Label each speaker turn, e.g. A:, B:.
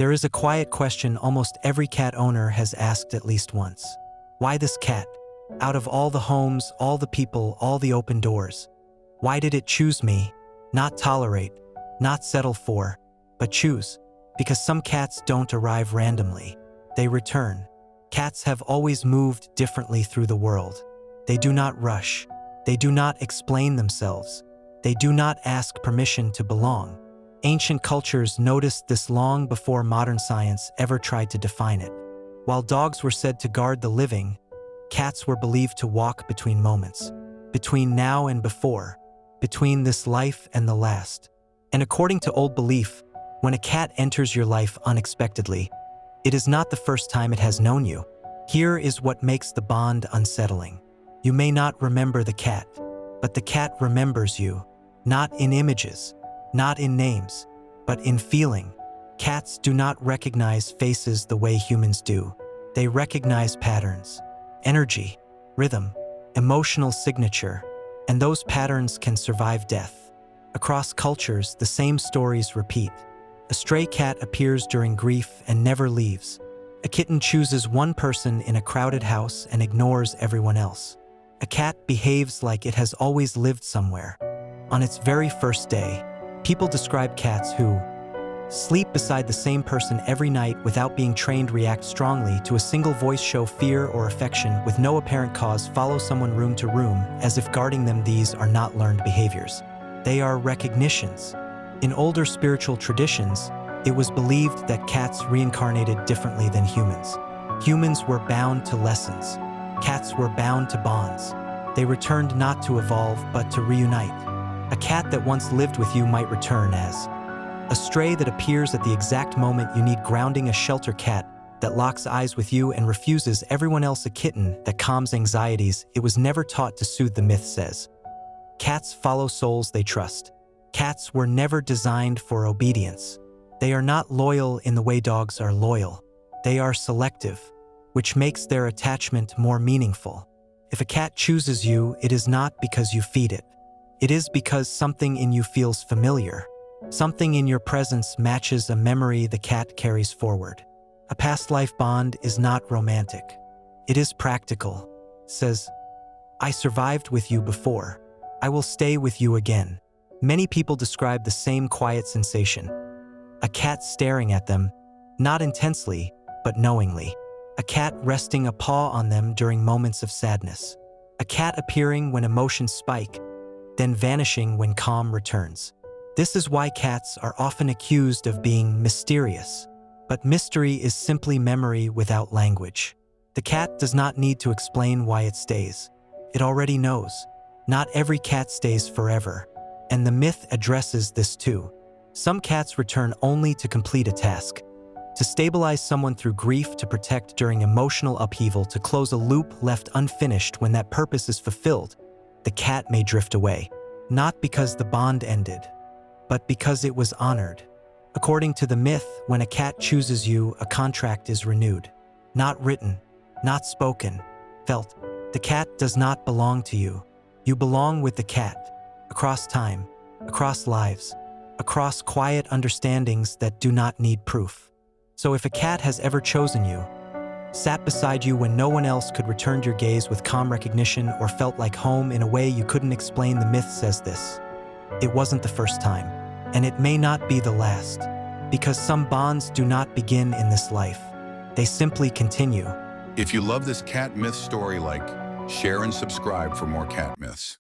A: There is a quiet question almost every cat owner has asked at least once. Why this cat? Out of all the homes, all the people, all the open doors. Why did it choose me? Not tolerate, not settle for, but choose. Because some cats don't arrive randomly. They return. Cats have always moved differently through the world. They do not rush. They do not explain themselves. They do not ask permission to belong. Ancient cultures noticed this long before modern science ever tried to define it. While dogs were said to guard the living, cats were believed to walk between moments, between now and before, between this life and the last. And according to old belief, when a cat enters your life unexpectedly, it is not the first time it has known you. Here is what makes the bond unsettling. You may not remember the cat, but the cat remembers you, not in images, not in names, but in feeling. Cats do not recognize faces the way humans do. They recognize patterns, energy, rhythm, emotional signature, and those patterns can survive death. Across cultures, the same stories repeat. A stray cat appears during grief and never leaves. A kitten chooses one person in a crowded house and ignores everyone else. A cat behaves like it has always lived somewhere. On its very first day, people describe cats who sleep beside the same person every night without being trained, react strongly to a single voice, show fear or affection with no apparent cause, follow someone room to room as if guarding them. These are not learned behaviors. They are recognitions. In older spiritual traditions, it was believed that cats reincarnated differently than humans. Humans were bound to lessons. Cats were bound to bonds. They returned not to evolve, but to reunite. A cat that once lived with you might return as a stray that appears at the exact moment you need grounding, a shelter cat that locks eyes with you and refuses everyone else, a kitten that calms anxieties it was never taught to soothe. The myth says cats follow souls they trust. Cats were never designed for obedience. They are not loyal in the way dogs are loyal. They are selective, which makes their attachment more meaningful. If a cat chooses you, it is not because you feed it. It is because something in you feels familiar. Something in your presence matches a memory the cat carries forward. A past life bond is not romantic. It is practical. Says, I survived with you before. I will stay with you again. Many people describe the same quiet sensation. A cat staring at them, not intensely, but knowingly. A cat resting a paw on them during moments of sadness. A cat appearing when emotions spike, then vanishing when calm returns. This is why cats are often accused of being mysterious. But mystery is simply memory without language. The cat does not need to explain why it stays. It already knows. Not every cat stays forever. And the myth addresses this too. Some cats return only to complete a task. To stabilize someone through grief, to protect during emotional upheaval, to close a loop left unfinished. When that purpose is fulfilled, the cat may drift away. Not because the bond ended, but because it was honored. According to the myth, when a cat chooses you, a contract is renewed. Not written, not spoken, felt. The cat does not belong to you. You belong with the cat. Across time, across lives, across quiet understandings that do not need proof. So if a cat has ever chosen you, sat beside you when no one else could, returned your gaze with calm recognition, or felt like home in a way you couldn't explain, the myth says this. It wasn't the first time, and it may not be the last, because some bonds do not begin in this life. They simply continue.
B: If you love this cat myth story, like, share and subscribe for more cat myths.